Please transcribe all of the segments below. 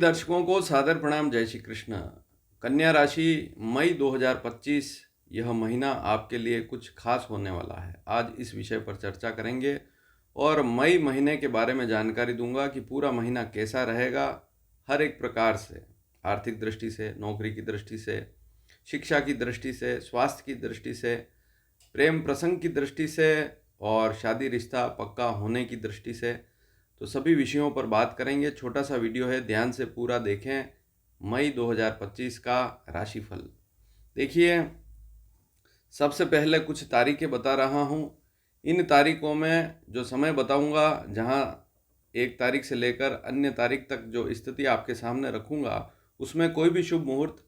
दर्शकों को सादर प्रणाम। जय श्री कृष्ण। कन्या राशि मई 2025, यह महीना आपके लिए कुछ खास होने वाला है। आज इस विषय पर चर्चा करेंगे और मई महीने के बारे में जानकारी दूंगा कि पूरा महीना कैसा रहेगा। हर एक प्रकार से, आर्थिक दृष्टि से, नौकरी की दृष्टि से, शिक्षा की दृष्टि से, स्वास्थ्य की दृष्टि से, प्रेम प्रसंग की दृष्टि से और शादी रिश्ता पक्का होने की दृष्टि से, तो सभी विषयों पर बात करेंगे। छोटा सा वीडियो है, ध्यान से पूरा देखें। मई 2025 का राशिफल देखिए। सबसे पहले कुछ तारीखें बता रहा हूँ। इन तारीखों में जो समय बताऊँगा, जहाँ एक तारीख से लेकर अन्य तारीख तक जो स्थिति आपके सामने रखूँगा, उसमें कोई भी शुभ मुहूर्त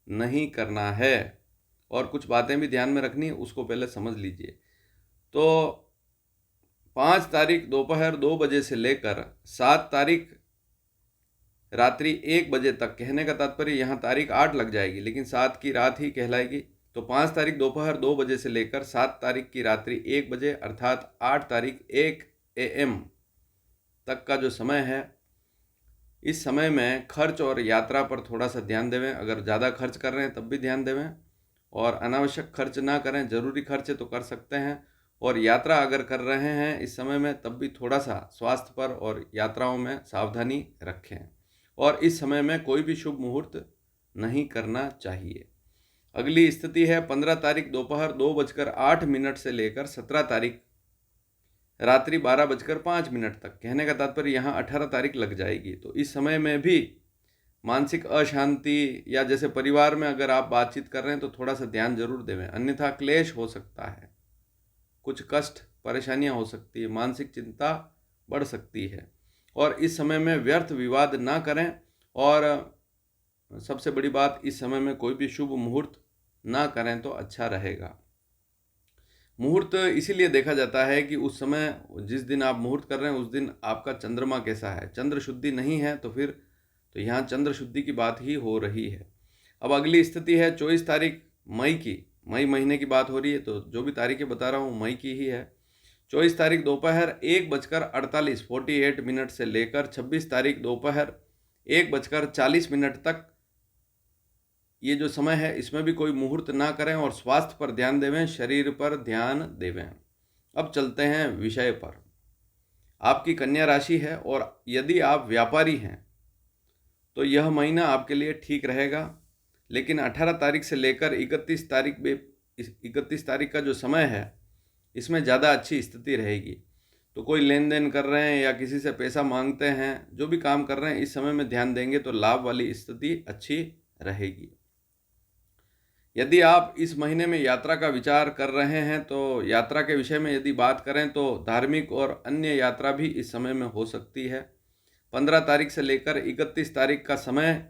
नहीं करना है और कुछ बातें भी ध्यान में रखनी है, उसको पहले समझ लीजिए। तो 5 तारीख दोपहर 2 बजे से लेकर 7 तारीख रात्रि 1 बजे तक, कहने का तात्पर्य यहाँ तारीख 8 लग जाएगी लेकिन 7 की रात ही कहलाएगी। तो 5 तारीख दोपहर 2 बजे से लेकर 7 तारीख की रात्रि 1 बजे अर्थात 8 तारीख 1 AM तक का जो समय है, इस समय में खर्च और यात्रा पर थोड़ा सा ध्यान देवें। अगर ज़्यादा खर्च कर रहे हैं तब भी ध्यान देवें और अनावश्यक खर्च ना करें। ज़रूरी खर्च तो कर सकते हैं और यात्रा अगर कर रहे हैं इस समय में तब भी थोड़ा सा स्वास्थ्य पर और यात्राओं में सावधानी रखें। और इस समय में कोई भी शुभ मुहूर्त नहीं करना चाहिए। अगली स्थिति है 15 तारीख दोपहर 2:08 से लेकर 17 तारीख रात्रि 12:05 तक, कहने का तात्पर्य यहाँ 18 तारीख लग जाएगी। तो इस समय में भी मानसिक अशांति या जैसे परिवार में अगर आप बातचीत कर रहे हैं तो थोड़ा सा ध्यान जरूर देवें, अन्यथा क्लेश हो सकता है, कुछ कष्ट परेशानियां हो सकती है, मानसिक चिंता बढ़ सकती है। और इस समय में व्यर्थ विवाद ना करें और सबसे बड़ी बात, इस समय में कोई भी शुभ मुहूर्त ना करें तो अच्छा रहेगा। मुहूर्त इसीलिए देखा जाता है कि उस समय जिस दिन आप मुहूर्त कर रहे हैं उस दिन आपका चंद्रमा कैसा है। चंद्र शुद्धि नहीं है तो फिर तो यहाँ चंद्र शुद्धि की बात ही हो रही है। अब अगली स्थिति है 24 तारीख मई की। मई महीने की बात हो रही है तो जो भी तारीखें बता रहा हूँ मई की ही है। 24 तारीख दोपहर 1:48 से लेकर 26 तारीख दोपहर 1:40 तक, ये जो समय है इसमें भी कोई मुहूर्त ना करें और स्वास्थ्य पर ध्यान देवें, शरीर पर ध्यान देवें। अब चलते हैं विषय पर। आपकी कन्या राशि है और यदि आप व्यापारी हैं तो यह महीना आपके लिए ठीक रहेगा, लेकिन 18 तारीख से लेकर 31 तारीख का जो समय है इसमें ज़्यादा अच्छी स्थिति रहेगी। तो कोई लेन देन कर रहे हैं या किसी से पैसा मांगते हैं, जो भी काम कर रहे हैं इस समय में ध्यान देंगे तो लाभ वाली स्थिति अच्छी रहेगी। यदि आप इस महीने में यात्रा का विचार कर रहे हैं तो यात्रा के विषय में यदि बात करें तो धार्मिक और अन्य यात्रा भी इस समय में हो सकती है। 15 तारीख से लेकर 31 तारीख का समय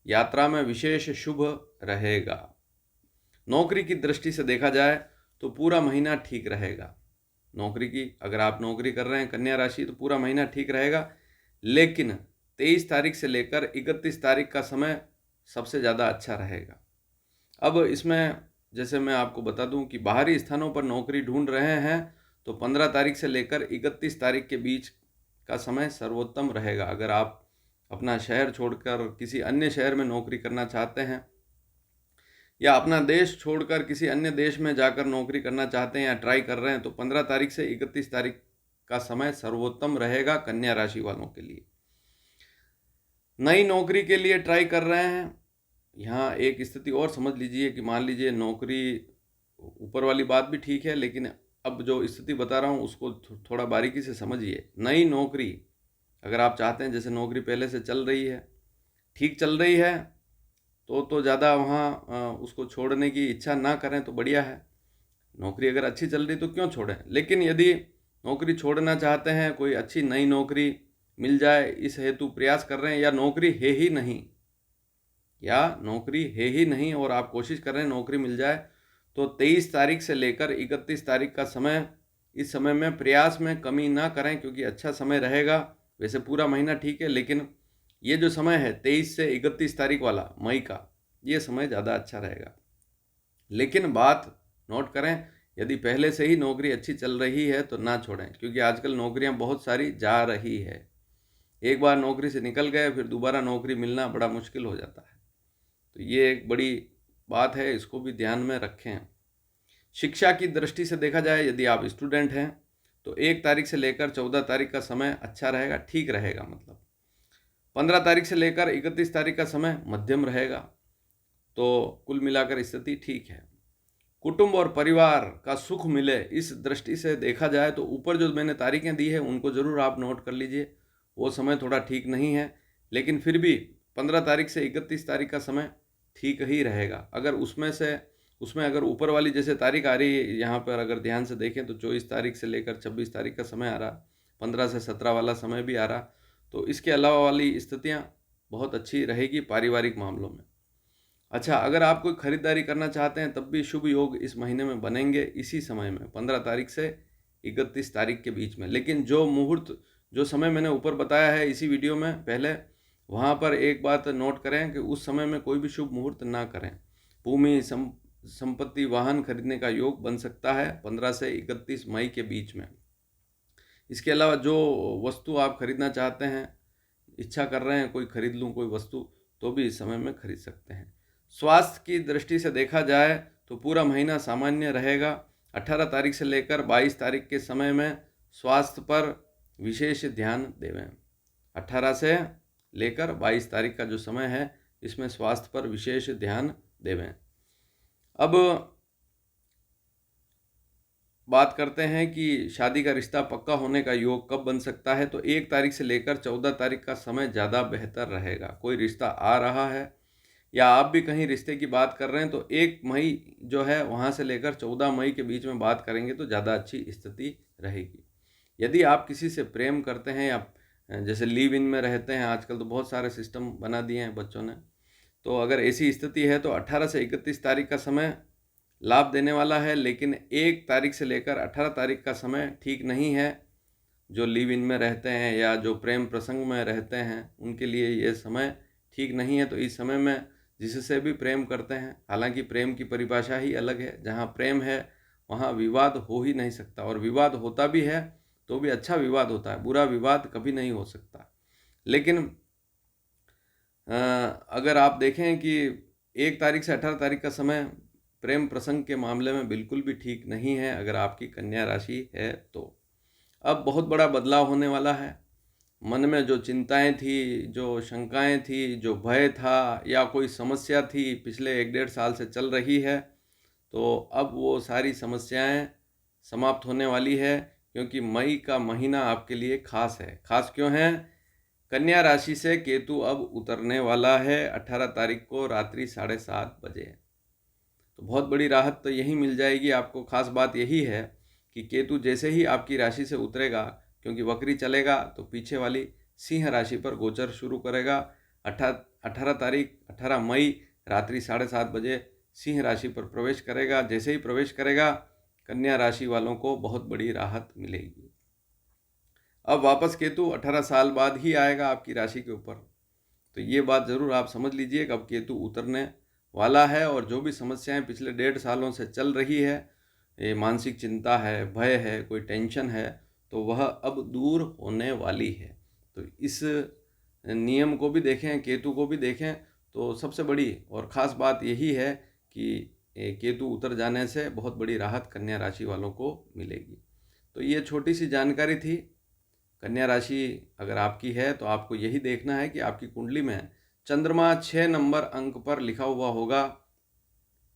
यात्रा में विशेष शुभ रहेगा। नौकरी की दृष्टि से देखा जाए तो पूरा महीना ठीक रहेगा। नौकरी की, अगर आप नौकरी कर रहे हैं कन्या राशि, तो पूरा महीना ठीक रहेगा, लेकिन 23 तारीख से लेकर 31 तारीख का समय सबसे ज़्यादा अच्छा रहेगा। अब इसमें जैसे मैं आपको बता दूं कि बाहरी स्थानों पर नौकरी ढूंढ रहे हैं तो 15 तारीख से लेकर 31 तारीख के बीच का समय सर्वोत्तम रहेगा। अगर आप अपना शहर छोड़कर किसी अन्य शहर में नौकरी करना चाहते हैं या अपना देश छोड़कर किसी अन्य देश में जाकर नौकरी करना चाहते हैं या ट्राई कर रहे हैं तो 15 तारीख से 31 तारीख का समय सर्वोत्तम रहेगा कन्या राशि वालों के लिए। नई नौकरी के लिए ट्राई कर रहे हैं, यहाँ एक स्थिति और समझ लीजिए कि मान लीजिए नौकरी, ऊपर वाली बात भी ठीक है लेकिन अब जो स्थिति बता रहा हूँ उसको थोड़ा बारीकी से समझिए। नई नौकरी अगर आप चाहते हैं, जैसे नौकरी पहले से चल रही है, ठीक चल रही है, तो ज़्यादा वहाँ उसको छोड़ने की इच्छा ना करें तो बढ़िया है। नौकरी अगर अच्छी चल रही तो क्यों छोड़ें। लेकिन यदि नौकरी छोड़ना चाहते हैं, कोई अच्छी नई नौकरी मिल जाए इस हेतु प्रयास कर रहे हैं, या नौकरी है ही नहीं और आप कोशिश कर रहे हैं नौकरी मिल जाए, तो 23 तारीख से लेकर 31 तारीख का समय, इस समय में प्रयास में कमी ना करें क्योंकि अच्छा समय रहेगा। वैसे पूरा महीना ठीक है लेकिन ये जो समय है 23 से 31 तारीख वाला मई का, ये समय ज़्यादा अच्छा रहेगा। लेकिन बात नोट करें, यदि पहले से ही नौकरी अच्छी चल रही है तो ना छोड़ें, क्योंकि आजकल नौकरियां बहुत सारी जा रही है। एक बार नौकरी से निकल गए फिर दोबारा नौकरी मिलना बड़ा मुश्किल हो जाता है। तो ये एक बड़ी बात है, इसको भी ध्यान में रखें। शिक्षा की दृष्टि से देखा जाए, यदि आप स्टूडेंट हैं तो 1 तारीख से लेकर 14 तारीख का समय अच्छा रहेगा, ठीक रहेगा। मतलब 15 तारीख से लेकर 31 तारीख का समय मध्यम रहेगा। तो कुल मिलाकर स्थिति ठीक है। कुटुंब और परिवार का सुख मिले, इस दृष्टि से देखा जाए तो ऊपर जो मैंने तारीखें दी है उनको ज़रूर आप नोट कर लीजिए। वो समय थोड़ा ठीक नहीं है, लेकिन फिर भी 15 तारीख से 31 तारीख का समय ठीक ही रहेगा। अगर उसमें अगर ऊपर वाली जैसे तारीख आ रही है, यहाँ पर अगर ध्यान से देखें तो 24 तारीख से लेकर 26 तारीख का समय आ रहा, 15 से 17 वाला समय भी आ रहा, तो इसके अलावा वाली स्थितियाँ बहुत अच्छी रहेगी पारिवारिक मामलों में। अच्छा, अगर आप कोई खरीदारी करना चाहते हैं तब भी शुभ योग इस महीने में बनेंगे, इसी समय में 15 तारीख से 31 तारीख के बीच में। लेकिन जो समय मैंने ऊपर बताया है इसी वीडियो में पहले, वहाँ पर एक बात नोट करें कि उस समय में कोई भी शुभ मुहूर्त ना करें। भूमि संपत्ति वाहन खरीदने का योग बन सकता है 15 से 31 मई के बीच में। इसके अलावा जो वस्तु आप खरीदना चाहते हैं, इच्छा कर रहे हैं कोई खरीद लूँ कोई वस्तु, तो भी इस समय में खरीद सकते हैं। स्वास्थ्य की दृष्टि से देखा जाए तो पूरा महीना सामान्य रहेगा। 18 तारीख से लेकर 22 तारीख के समय में स्वास्थ्य पर विशेष ध्यान देवें। 18 से लेकर 22 तारीख का जो समय है इसमें स्वास्थ्य पर विशेष ध्यान देवें। अब बात करते हैं कि शादी का रिश्ता पक्का होने का योग कब बन सकता है। तो 1 तारीख से लेकर 14 तारीख का समय ज़्यादा बेहतर रहेगा। कोई रिश्ता आ रहा है या आप भी कहीं रिश्ते की बात कर रहे हैं तो 1 मई जो है वहाँ से लेकर 14 मई के बीच में बात करेंगे तो ज़्यादा अच्छी स्थिति रहेगी। यदि आप किसी से प्रेम करते हैं या जैसे लिव इन में रहते हैं, आजकल तो बहुत सारे सिस्टम बना दिए हैं बच्चों ने, तो अगर ऐसी स्थिति है तो 18 से 31 तारीख का समय लाभ देने वाला है। लेकिन 1 तारीख से लेकर 18 तारीख का समय ठीक नहीं है। जो लिव इन में रहते हैं या जो प्रेम प्रसंग में रहते हैं उनके लिए ये समय ठीक नहीं है। तो इस समय में जिससे भी प्रेम करते हैं, हालांकि प्रेम की परिभाषा ही अलग है, जहाँ प्रेम है वहाँ विवाद हो ही नहीं सकता, और विवाद होता भी है तो भी अच्छा विवाद होता है, बुरा विवाद कभी नहीं हो सकता। लेकिन अगर आप देखें कि 1 तारीख से 18 तारीख का समय प्रेम प्रसंग के मामले में बिल्कुल भी ठीक नहीं है अगर आपकी कन्या राशि है तो। अब बहुत बड़ा बदलाव होने वाला है। मन में जो चिंताएं थी, जो शंकाएं थी, जो भय था या कोई समस्या थी पिछले 1-1.5 साल से चल रही है, तो अब वो सारी समस्याएं समाप्त होने वाली है, क्योंकि मई का महीना आपके लिए खास है। खास क्यों है? कन्या राशि से केतु अब उतरने वाला है 18 तारीख को रात्रि 7:30 बजे। तो बहुत बड़ी राहत तो यही मिल जाएगी आपको। खास बात यही है कि केतु जैसे ही आपकी राशि से उतरेगा, क्योंकि वक्री चलेगा, तो पीछे वाली सिंह राशि पर गोचर शुरू करेगा। 18 मई रात्रि 7:30 बजे सिंह राशि पर प्रवेश करेगा। जैसे ही प्रवेश करेगा, कन्या राशि वालों को बहुत बड़ी राहत मिलेगी। अब वापस केतु 18 साल बाद ही आएगा आपकी राशि के ऊपर, तो ये बात ज़रूर आप समझ लीजिए कि अब केतु उतरने वाला है, और जो भी समस्याएं पिछले 1.5 सालों से चल रही है, ये मानसिक चिंता है, भय है, कोई टेंशन है, तो वह अब दूर होने वाली है। तो इस नियम को भी देखें, केतु को भी देखें, तो सबसे बड़ी और ख़ास बात यही है कि केतु उतर जाने से बहुत बड़ी राहत कन्या राशि वालों को मिलेगी। तो ये छोटी सी जानकारी थी। कन्या राशि अगर आपकी है तो आपको यही देखना है कि आपकी कुंडली में चंद्रमा 6 नंबर अंक पर लिखा हुआ होगा।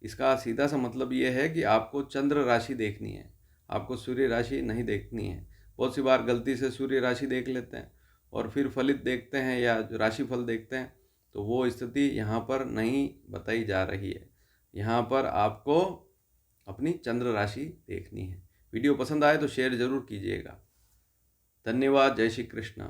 इसका सीधा सा मतलब ये है कि आपको चंद्र राशि देखनी है, आपको सूर्य राशि नहीं देखनी है। बहुत सी बार गलती से सूर्य राशि देख लेते हैं और फिर फलित देखते हैं या जो राशिफल देखते हैं, तो वो स्थिति यहाँ पर नहीं बताई जा रही है। यहाँ पर आपको अपनी चंद्र राशि देखनी है। वीडियो पसंद आए तो शेयर ज़रूर कीजिएगा। धन्यवाद। जय श्री कृष्ण।